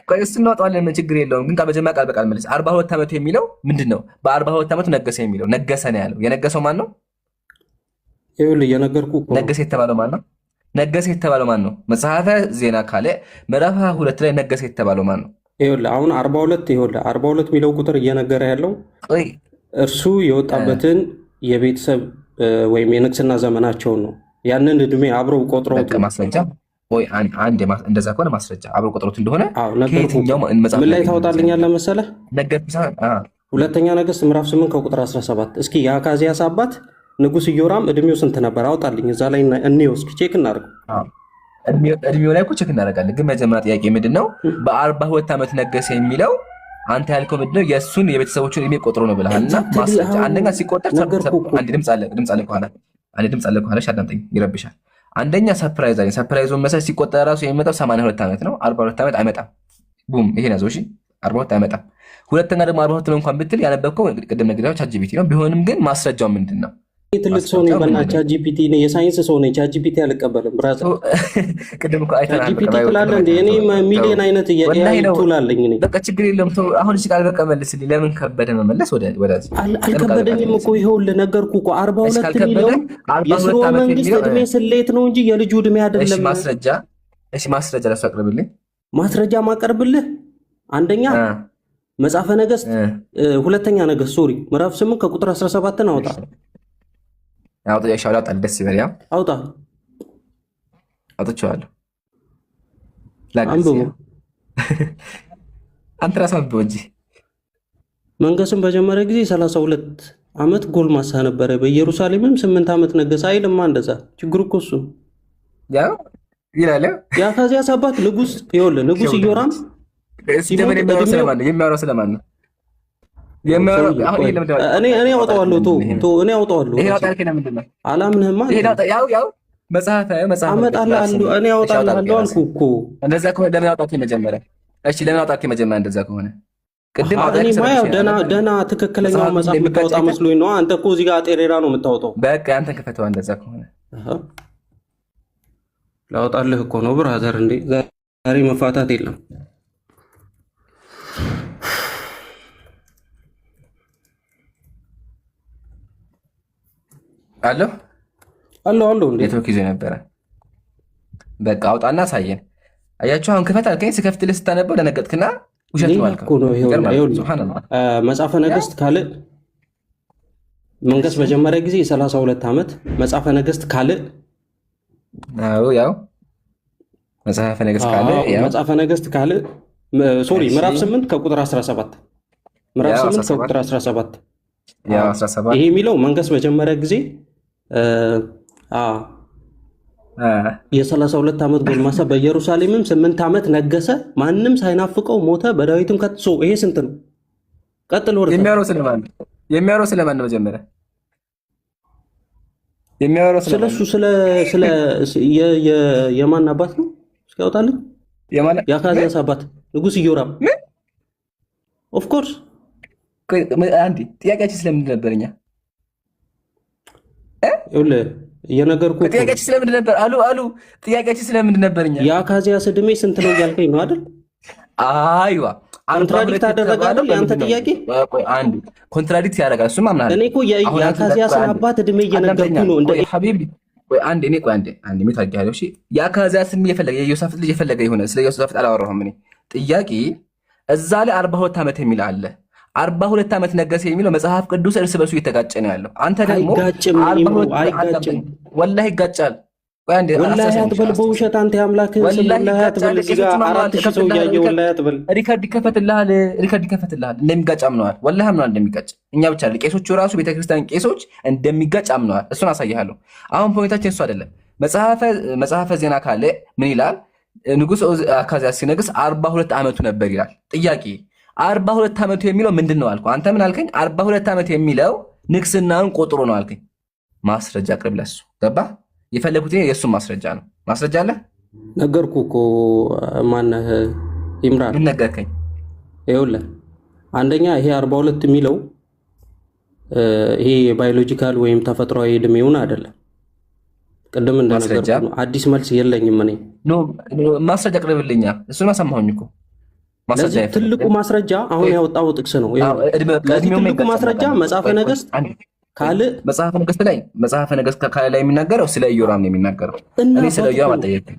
ቆይ እሱ እናወጣዋለን፣ ችግር የለውም። ግን በመጀመሪያ ቃል በቃል መልስ። 42 ዓመቱ የሚለው ምንድን ነው? በ42 ዓመቱ ነገሰ የሚለው ነገሰ ነው ያለው። የነገሰው ማን ነው?
ይኸውልህ እየነገርኩህ እኮ
ነገሰ የተባለው ማን ነው? ነገሰ የተባለው ማን ነው? መጽሐፈ ዜና ካለ ምዕራፍ 22 ላይ ነገሰ የተባለው ማን ነው?
ይኸውልህ አሁን 42 የሚለው ቁጥር እየነገረ ያለው እርሱ የወጣበትን የቤተሰብ ወይም የንግስና ዘመናቸውን ነው። ያንን እድሜ አብረው ቆጥረውት
ማስረጃ እንደዛ ከሆነ ማስረጃ አብረው ቆጥረውት እንደሆነ
ምን ላይ ታወጣልኛለህ መሰለህ? ሁለተኛ ነገሥት ምዕራፍ 8 ከቁጥር 17 እስኪ የአካዝያስ አባት ንጉሥ ኢዮራም እድሜው ስንት ነበር? አውጣልኝ። እዛ ላይ እንወስድ ቼክ እናደርገው።
እድሜው ላይ እኮ ቼክ እናደርጋለን። ግን መጀመሪያ ጥያቄ ምንድን ነው? በ42 ዓመት ነገሰ የሚለው አንተ ያልከው ምንድን ነው? የእሱን የቤተሰቦቹን እድሜ ቆጥሮ ነው ብለሃል። እና ማስረጃ አንደኛ ሲቆጠር አንድ ድምፅ አለ ከኋላ አዳምጠኝ፣ ይረብሻል። አንደኛ ሰርፕራይዝ አለኝ። ሰርፕራይዙን መሰለህ ሲቆጠር ራሱ የሚመጣው 82 ዓመት ነው። 42 ዓመት አይመጣም። ቡም ይሄን ያዘው። እሺ 42 አይመጣም። ሁለተኛ ደግሞ 42 ነው እንኳን ብትል ያነበብከው ቅድም ነግሬሃለሁ ቻትጂፒቲ ነው። ቢሆንም ግን ማስረጃው ምንድን ነው?
ትልቅ ሰው ነኝ በእናትህ ቻትጂፒቲ ነኝ፣ የሳይንስ ሰው ነኝ። ቻትጂፒቲ አልቀበልም። ብራዘር
ቅድም እኮ አይተናል።
ቻትጂፒቲ ትላለህ እንደ እኔ ሚሊዮን አይነት የኤአይ ቱል አለኝ እኔ።
በቃ ችግር የለም። አሁን እሺ ቃል በቃ መልስልኝ። ለምን ከበደ መመለስ? ወደዚህ
አልከበደኝም እኮ ይኸውልህ ነገርኩህ እኮ 42 የሚለው የስርወ መንግስት እድሜ ስሌት ነው እንጂ የልጁ እድሜ አይደለም።
ማስረጃ ለሱ አቅርብልኝ።
ማስረጃ ማቀርብልህ አንደኛ መጽሐፈ ነገሥት ሁለተኛ ነገሥት ሶሪ ምዕራፍ 8 ከቁጥር 17 አውጣ።
አውጣ ደስ ይበል። ያው
አውጣ
አውጥቼዋለሁ።
አንብቡ።
አንተ ራስህ አንብበው እንጂ።
መንገስም በጀመረ ጊዜ 32 ዓመት ጎልማሳ ነበረ፣ በኢየሩሳሌምም 8 ዓመት ነገሰ አይልማ። እንደዛ ችግሩ እኮ እሱ
ያው ይላል።
የአካዝያስ አባት ንጉሥ ይኸውልህ ንጉሥ ኢዮራም
የሚያወራው ስለማን ነው?
እኔ አውጣዋለሁ። እኔ አውጣዋለሁ። አላምንህማ። አመጣልሃለሁ። እኔ አውጣልሃለሁ አልኩህ እኮ።
እንደዛ ከሆነ ለምን አውጣት መጀመሪያ? እሺ ለምን አውጣት መጀመሪያ? እንደዛ ከሆነ ቅድም
እኔማ ያው ደህና ትክክለኛው መጽሐፍ የምታወጣ መስሎኝ ነው። አንተ እኮ እዚህ ጋር ጤሬራ ነው የምታወጣው።
በቃ አንተን ክፈተዋ። እንደዛ ከሆነ
ላውጣልህ እኮ ነው ብራዘር። እንዴ ዛሬ መፋታት የለም። አለው
ኔትወርክ ይዞ ነበረ። በቃ አውጣና አሳየን። አያችሁ አሁን ክፈት አልከኝ። ስከፍትልህ ስታነበው ደነገጥክና ውሸት ነው አልከው።
መጽሐፈ ነገሥት ካልዕ መንገስ በጀመረ ጊዜ 32 ዓመት። መጽሐፈ ነገሥት ካልዕ
ያው መጽሐፈ
ነገሥት ካልዕ ሶሪ ምዕራፍ 8 ከቁጥር 17 ምዕራፍ 8 ከቁጥር 17 ይሄ የሚለው መንገስ በጀመረ ጊዜ የ32 ዓመት ጎልማሳ በኢየሩሳሌምም 8 ዓመት ነገሰ፣ ማንም ሳይናፍቀው ሞተ፣ በዳዊትም ከትሶ። ይሄ ስንት ነው? ቀጥል። ወርታ
የሚያወራው ስለማን ነው? መጀመሪያ የሚያወራው
ስለሱ ስለ የማን አባት ነው? እስኪ ያውጣልኝ። የአካዝያስ አባት ንጉስ ኢዮራም። ኦፍ ኮርስ።
አንዴ ጥያቄያችን ስለምንድን ነበርኛ?
የነገርኩህ
ጥያቄያችን ስለምንድን ነበር? አሉ ጥያቄያችን ስለምንድን ነበርኛ?
የአካዝያስ ዕድሜ ስንት ነው እያልከኝ ነው አይደል?
አይዋ
ኮንትራዲክት አደረገ አይደል? ያንተ ጥያቄ
አንዴ ኮንትራዲክት ያደርጋል። እሱም አምናለሁ።
እኔ እኮ የአካዝያስን አባት ዕድሜ እየነገርኩህ ነው። እንደ
ሐቢቢ አንዴ ምን ታውቂያለሽ? እሺ የአካዝያስን የኢዮሳፍጥ ልጅ የፈለገ ይሆነ ስለ ኢዮሳፍጥ አላወራሁም እኔ። ጥያቄ እዛ ላይ 42 ዓመት የሚል አለ። 42 ዓመት ነገሰ የሚለው መጽሐፍ ቅዱስ እርስ በርሱ እየተጋጨ ነው ያለው። አንተ ደግሞ
አይጋጭም፣
ወላሂ ይጋጫል።
ወላሂ አትበል፣ በውሸት አንተ ያምላክህን ስም ወላሂ አትበል። እዚህ ጋር 4000 ሰው እያየ ወላሂ አትበል።
ሪከርድ ይከፈትልሃል እንደሚጋጭ አምነዋል። ወላሂ አምነዋል እንደሚጋጭ። እኛ ብቻ አይደል ቄሶቹ ራሱ ቤተክርስቲያን ቄሶች እንደሚጋጭ አምነዋል። እሱን አሳይሃለሁ። አሁን ፖይንታችን እሱ አይደለም። መጽሐፈ ዜና ካለ ምን ይላል? ንጉሥ አካዝያስ ሲነግስ 42 ዓመቱ ነበር ይላል። ጥያቄ 42 ዓመቱ የሚለው ምንድን ነው አልኩ። አንተ ምን አልከኝ? 42 ዓመት የሚለው ንግስናውን ቆጥሮ ነው አልከኝ። ማስረጃ አቅርብ ለሱ። ገባ? የፈለኩት የእሱን ማስረጃ ነው። ማስረጃ አለ?
ነገርኩህ እኮ ማነህ ኢምራን።
ምን ነገርከኝ?
ይኸውልህ አንደኛ ይሄ 42 የሚለው ይሄ ባዮሎጂካል ወይም ተፈጥሯዊ ዕድሜውን አይደለም። ቅድም እንደነገርኩህ አዲስ መልስ የለኝም እኔ።
ማስረጃ አቅርብልኛ። እሱን አሰማሁኝ እኮ።
ለዚህ ትልቁ ማስረጃ አሁን ያወጣው ጥቅስ ነው። ትልቁ ማስረጃ መጽሐፈ ነገሥት
መጽሐፈ ነገሥት ካለ ላይ የሚናገረው ስለ ኢዮራም ነው የሚናገረው። እኔ ስለ ኢዮራም አልጠየቅኩም።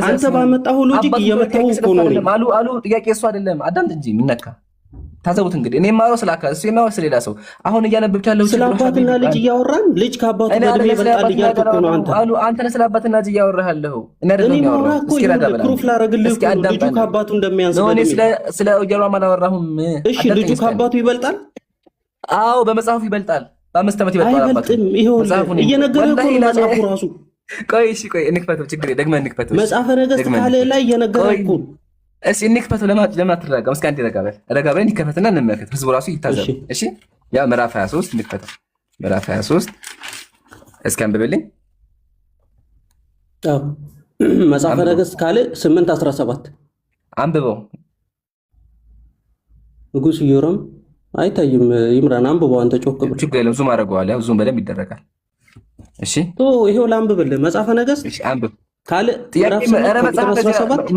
አንተ ባመጣኸው ሎጂክ እየመታሁ እኮ ነው
አሉ። ጥያቄ እሱ አይደለም። አዳምጥ እንጂ ምነካ። ታዘቡት እንግዲህ እኔ የማወራው ስለ አካዝ እሱ የሚያወራው ስለሌላ ሰው። አሁን እያነበብክ ያለው
ስለ አባትና ልጅ እያወራን ልጅ ከአባቱ በዕድሜ ይበልጣል እያልክ እኮ ነው አንተ።
አንተ ነህ ስለ አባትና ልጅ እያወራህ ያለኸው።
እኔ ማውራ እኮ ፕሩፍ ላደርግልህ እኮ ልጁ ከአባቱ እንደሚያንስ
ነው። እኔ ስለ ኢዮራም አላወራሁም።
እሺ ልጁ ከአባቱ ይበልጣል?
አዎ በመጽሐፉ ይበልጣል። በ5 ዓመት ይበልጣል አባቱ።
አይበልጥም። ይኸውልህ እየነገረህ እኮ ነው መጽሐፉ ራሱ።
ቆይ እንክፈተው፣ ችግር ደግመህ እንክፈተው።
መጽሐፈ ነገሥት ካለ ላይ እየነገረህ እኮ
እሺ እንክፈተው። ለምን አትረጋጋም? እስኪ አንዴ ረጋ በል እንከፈትና እንመልከት። ህዝቡ ራሱ ይታዘብ። እሺ ያ ምዕራፍ 23 እንክፈተው። ምዕራፍ 23 እስኪ አንብብልኝ።
መጽሐፈ ነገሥት ካለ 8:17
አንብበው።
ንጉሥ ኢዮራም አይታይም። ይምራን አንብበው አንተ ጮክ ብለህ።
ችግር የለም ዙም አደርገዋለሁ። ያው ዙም በደንብ ይደረጋል። እሺ
ይሄው ላንብብልህ። መጽሐፈ ነገሥት
እሺ አንብብ።
ካለ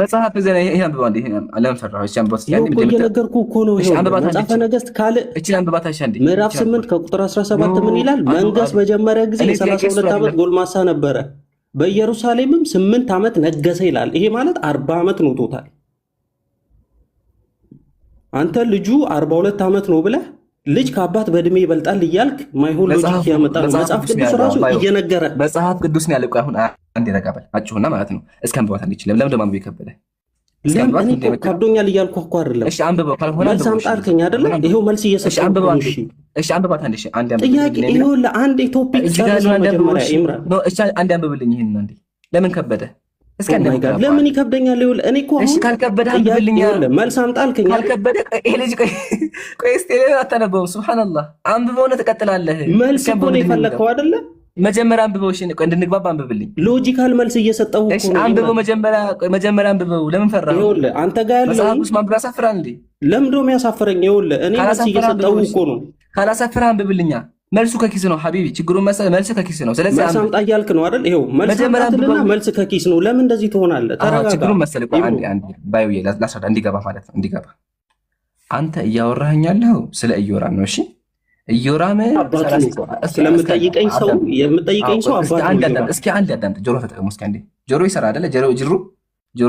መጽሐፍ ዘና ይሄ አንብባ እንዴ አለም ፈራው። እሺ አንብባ።
እየነገርኩህ እኮ ነው። ይሄ መጽሐፈ ነገሥት ካለ
እቺ አንብባታ። እሺ አንዴ
ምዕራፍ 8 ከቁጥር 17 ምን ይላል? መንገስ በጀመረ ጊዜ 32 ዓመት ጎልማሳ ነበረ፣ በኢየሩሳሌምም 8 ዓመት ነገሰ ይላል። ይሄ ማለት 40 ዓመት ነው ቶታል። አንተ ልጁ 42 ዓመት ነው ብለህ ልጅ ከአባት በእድሜ ይበልጣል እያልክ ማይሆን ሎጂክ ያመጣ ነው። መጽሐፍ ቅዱስ ራሱ እየነገረ
መጽሐፍ ቅዱስ ነው ያለው። አሁን አንድ ይረጋበል አጭሁና ማለት ነው። እስኪ አንብባት አንዴ ይችላል። ለምን ደማም ይከበደ
ለምን ከብዶኛል እያልኩ እኮ አይደለም።
እሺ አንብበው። ካልሆነ
መልስ አምጣልከኝ አይደለ? ይሄው መልስ እየሰጠሁ።
እሺ አንብባት አንዴ። እሺ አንዴ
ጥያቄ ይሄው ለአንዴ ቶፒክ ጨርስ መጀመሪያ ኢምራን
ነው። እሺ አንዴ አንብብልኝ ይሄን አንዴ። ለምን ከበደ? እስኪ አንዴ
ለምን ይከብደኛል? ይኸውልህ እኔ እኮ
እሺ ካልከበደ አንብብልኝ።
መልስ አምጣልከኝ
ካልከበደ ይሄ ልጅ ቆይ እስቲ ለምን አታነበው? ሱብሃንአላህ አንብበው ነው ትቀጥላለህ።
መልስ እኮ ነው የፈለከው አይደለ?
መጀመሪያ አንብበው። እሺ እንድንግባባ አንብብልኝ።
ሎጂካል መልስ እየሰጠሁ እኮ ነው።
አንብበው መጀመሪያ አንብበው። ለምን ፈራህ?
ይኸውልህ አንተ ጋር ያለው
መጽሐፍ ቅዱስ ማንበብ ያሳፍራል እንዴ?
ለምን ደሞ ያሳፍረኝ? ይኸውልህ እኔ መልስ እየሰጠሁ እኮ ነው።
ካላሳፍረህ አንብብልኛ። መልሱ ከኪስ ነው ሐቢቢ። ችግሩን መሰለህ መልስ ከኪስ ነው። ስለዚህ
መልስ አምጣ እያልክ ነው አይደል? ይኸው መልስ አምጣልና መልስ ከኪስ ነው። ለምን እንደዚህ ትሆናለህ? ተረጋጋ።
ችግሩን መሰለህ። ቆይ አንዴ ባይውዬ ላስረዳ እንዲገባ ማለት ነው። እንዲገባ አንተ እያወራኸኝ ያለኸው ስለ ኢዮራም ነው። እሺ ኢዮራም
ስለምጠይቀኝ ሰው የምጠይቀኝ ሰው አባቱ።
እስኪ አንድ አዳምጥ። ጆሮ ተጠቅሞ እስኪ አንዴ። ጆሮ ይሰራ አይደለ? ጆሮ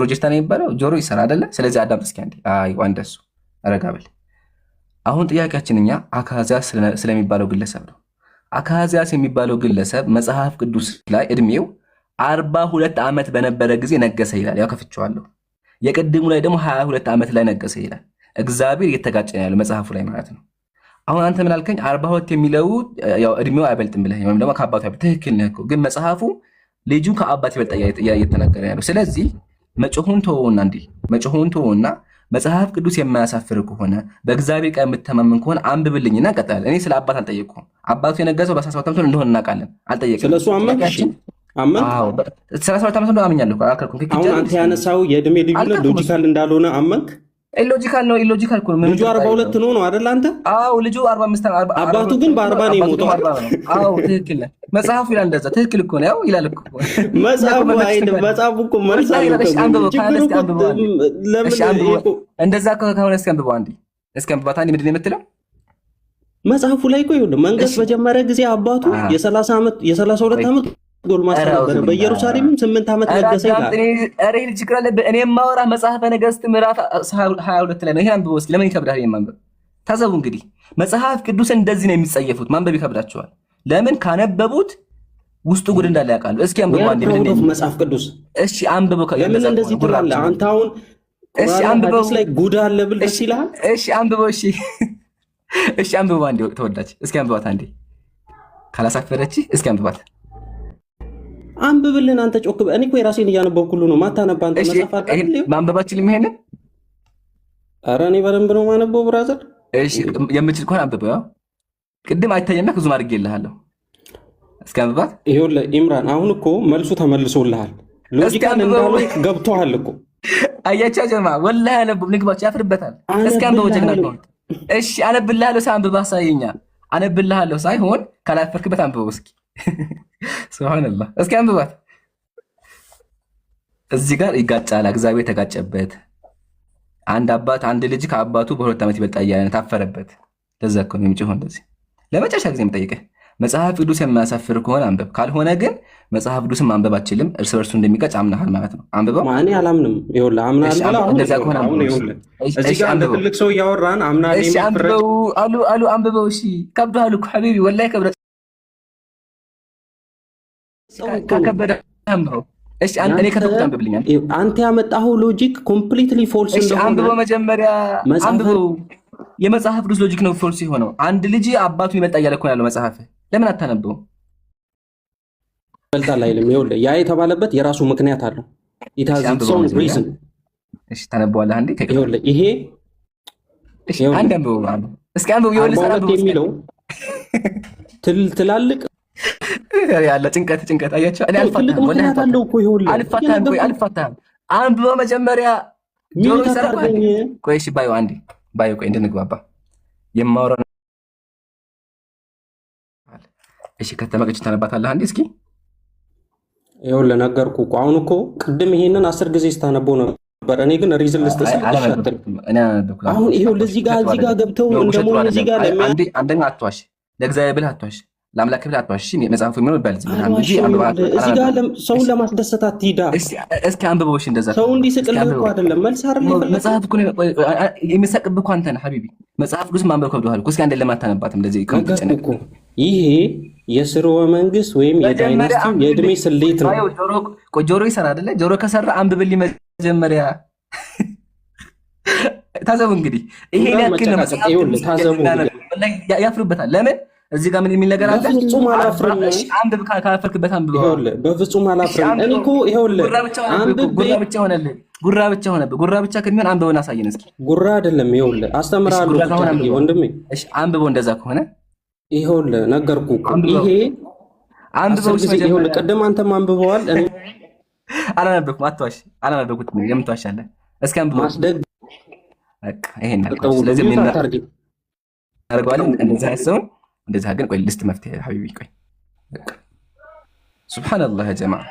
ጅርታ ነው የሚባለው። ጆሮ ይሰራ አይደለ? ስለዚህ አዳምጥ እስኪ አንዴ። አይዋ እንደሱ ረጋ በል። አሁን ጥያቄያችን እኛ አካዝያስ ስለሚባለው ግለሰብ ነው። አካዝያስ የሚባለው ግለሰብ መጽሐፍ ቅዱስ ላይ እድሜው 42 ዓመት በነበረ ጊዜ ነገሰ ይላል። ያው ከፍቼዋለሁ። የቅድሙ ላይ ደግሞ 22 ዓመት ላይ ነገሰ ይላል። እግዚአብሔር እየተጋጨ ነው ያለው መጽሐፉ ላይ ማለት ነው። አሁን አንተ ምን አልከኝ? 42 የሚለው ያው እድሜው አይበልጥም ብለህ ወይም ደግሞ ከአባቱ አይበልጥ። ትክክል ነህ እኮ ግን መጽሐፉ ልጁ ከአባት ይበልጣል እየተናገረ ያለው። ስለዚህ መጮሁን ተወውና መጽሐፍ ቅዱስ የማያሳፍር ከሆነ በእግዚአብሔር ቃል የምትተማመን ከሆነ አንብብልኝና እንቀጥላለን። እኔ ስለ አባት አልጠየቅኩም። አባቱ የነገሰው በ17 ዓመቱ እንደሆነ እናውቃለን። አልጠየቅም።
ስለሱ አመንክ? አዎ
17 ዓመቱ ነው አምኛለሁ።
አሁን አንተ ያነሳው የእድሜ ልዩነት ሎጂካል እንዳልሆነ አመንክ?
ኢሎጂካል ነው። ኢሎጂካል እኮ ነው።
ልጁ 42 ነው አይደል አንተ?
አዎ ልጁ 45 ነው።
አባቱ ግን በ40 ነው የሞተው።
አዎ ትክክል ነህ። መጽሐፉ ይላል እንደዛ። ትክክል እኮ ነው። ያው ይላል እኮ
መጽሐፉ እኮ መልስ አለው።
እንደዛ ከሆነ እስኪ አንብበው አንዴ። እስኪ አንብባት አንዴ። ምንድን ነው የምትለው?
መጽሐፉ ላይ እኮ ይኸውልህ መንገስ በጀመረ ጊዜ አባቱ የ32 ዓመት ጎልማሳ ነበረ። በኢየሩሳሌምም 8 ዓመት ነገሰ ይላል። ኧረ ይሄ ችግር አለብህ። እኔ የማወራህ መጽሐፈ ነገሥት ምዕራፍ 22 ላይ ነው። ይሄን አንብበው እስኪ። ለምን ይከብዳል ይሄን ማንበብ? ታዘቡ እንግዲህ መጽሐፍ ቅዱስን እንደዚህ ነው የሚጸየፉት። ማንበብ ይከብዳቸዋል። ለምን? ካነበቡት ውስጡ ጉድ እንዳለ ያውቃሉ። እስኪ አንብበው አንዴ። ምንድን ነው መጽሐፍ ቅዱስ? እሺ አንብበው። ለምን እንደዚህ ትላለህ አንተ? አሁን እሺ አንብበው ላይ ጉድ አለ ብል ደስ ይልሃል?
እሺ አንብበው። እሺ አንብበው አንዴ። ተወዳጅ እስኪ አንብባት አንዴ። ካላሳፈረች እስኪ አንብባት።
አንብብልን አንተ ጮክ። እኔ እኮ የራሴን እያነበብኩ ነው። ማታነባ አንተ መጽሐፍ አይደል?
ማንበባችንም ይሄንን።
ኧረ እኔ በደንብ ነው ማነበው ብራዘር።
እሺ የምችል ከሆነ አንብበው። ቅድም አይታየና ብዙም አድርጌልሃለሁ። እስኪ አንብባት።
ይኸውልህ ኢምራን አሁን እኮ መልሱ ተመልሶልሃል። ሎጂካል እንዳለው ገብቶሃል እኮ።
አያቻ ጀማ ወላሂ አነብብ ንግባችሁ ያፍርበታል። እስኪ አንብበው ጀግና ነው። እሺ አነብልሃለሁ። ሳንብባ ሳይኛ አነብልሃለሁ ሳይሆን ካላፈርክበት አንብበው እስኪ። ሱብሃንአላህ። እስኪ አንብባት። እዚህ ጋር ይጋጫል። እግዚአብሔር ተጋጨበት። አንድ አባት አንድ ልጅ ከአባቱ በ2 ዓመት ይበልጣል እያለ ታፈረበት። ለዛ እኮ ነው የሚጮኸው እንደዚህ። ለመጨረሻ ጊዜ የምጠይቅህ መጽሐፍ ቅዱስ የማያሳፍር ከሆነ አንብብ፣ ካልሆነ ግን መጽሐፍ ቅዱስን ማንበብ አትችልም። እርስ በርሱ እንደሚጋጭ አምናሃል ማለት ነው። አንብበው።
እኔ አላምንም። ይኸውልህ አምናለሁ።
እንደዛ ከሆነ
እዚህ ጋር እንደ ትልቅ ሰው እያወራን አምናለሁ።
እሺ አንብበው አሉ አንብበው። እሺ ከብዶሃል እኮ ሐቢቢ ወላሂ ከብዶሃል። ከከበደ አንብበው። እሺ እኔ ከተውኩት አንብብልኛል።
አንተ ያመጣኸው ሎጂክ ኮምፕሊትሊ ፎልስ እንደሆነ
አንብበው። መጀመሪያ አንብበው። የመጽሐፍ ቅዱስ ሎጂክ ነው ፎልስ የሆነው። አንድ ልጅ አባቱ ይመጣ እያለ እኮ ያለው መጽሐፍ። ለምን አታነበው?
ይበልጣል አይልም። ይኸውልህ ያ የተባለበት የራሱ ምክንያት አለው። it has its own reason።
እሺ ታነበዋለህ አንዴ።
ይኸውልህ ይሄ
እሺ አንድ አንብበው ማለት እስኪ አንብበው። ይኸውልህ ሰላም
የሚለው ትላልቅ
ያለ ጭንቀት አያቸው። እኔ አልፋታም ወላሂ አልፋታም። አንብበው መጀመሪያ ጆሮ ይሰራል። ቆይ እሺ ባዩ አንዴ ባዩ ቆይ እንድንግባባ የማወራው እሺ ከተመቀጭ ታነባታለህ አንዴ እስኪ።
ይኸውልህ ነገርኩህ እኮ አሁን እኮ ቅድም ይሄንን 10 ጊዜ ስታነበው ነበር። እኔ ግን ሪዝን ልስጥህ አልሻትም። አሁን ይኸውልህ እዚህ ጋር ገብተው እንደሞ እዚህ ጋር
አንደኛ አትዋሽ፣ ለእግዚአብሔር ብለህ አትዋሽ፣ ለአምላክ ብለህ አትዋሽ። መጽሐፉ ምን ይባል እንጂ
እዚህ ጋር ሰውን ለማስደሰት አትሂዳ።
እስኪ አንብበው። እሺ እንደዛ
ሰው እንዲስቅልህ እኮ አይደለም መልስ አይደለም።
መጽሐፍ እኮ የሚሰቅብህ እኮ አንተ ነህ ሐቢቢ። መጽሐፍ ቅዱስ ማንበብ ከብዶሃል እኮ። እስኪ አንዴ ለማታነባትም እንደዚህ
እኮ ይሄ የስርወ መንግስት ወይም የዳይናስቲው የእድሜ ስሌት ነው።
ጆሮ ይሰራ አይደለ? ጆሮ ከሰራ አንብብልኝ መጀመሪያ። ታዘቡ እንግዲህ ይሄን ያክል ነው። ያፍሩበታል። ለምን? እዚህ ጋር ምን የሚል ነገር አለ?
በፍጹም አላፍርም።
አንብብ ካላፈርክበት አንብብ።
ይኸውልህ በፍጹም አላፍርም። እኔ እኮ ይኸውልህ
ጉራ ብቻ ሆነብህ። ጉራ ብቻ ከሚሆን አንብበውን አሳየን እስኪ።
ጉራ አይደለም። ይኸውልህ አስተምርሃለሁ ወንድሜ።
እሺ አንብበው። እንደዛ ከሆነ
ይኸውልህ ነገርኩህ እኮ ይሄ አንብበው። ይኸውልህ ቅድም አንተም አንብበዋል። እኔ
አላነበብኩም። አትዋሽ። አላነበብኩትም። የምን ትዋሻለህ? እስኪ አንብበው።
ማስደግ
በቃ ይሄን ነው። ስለዚህ ምን አድርገዋለን? እንደዛ ያሰውን እንደዛ ግን ቆይ ልስት መፍትሄ ሐቢቢ ቆይ በቃ ሱብሃንአላህ ያ ጀማዓ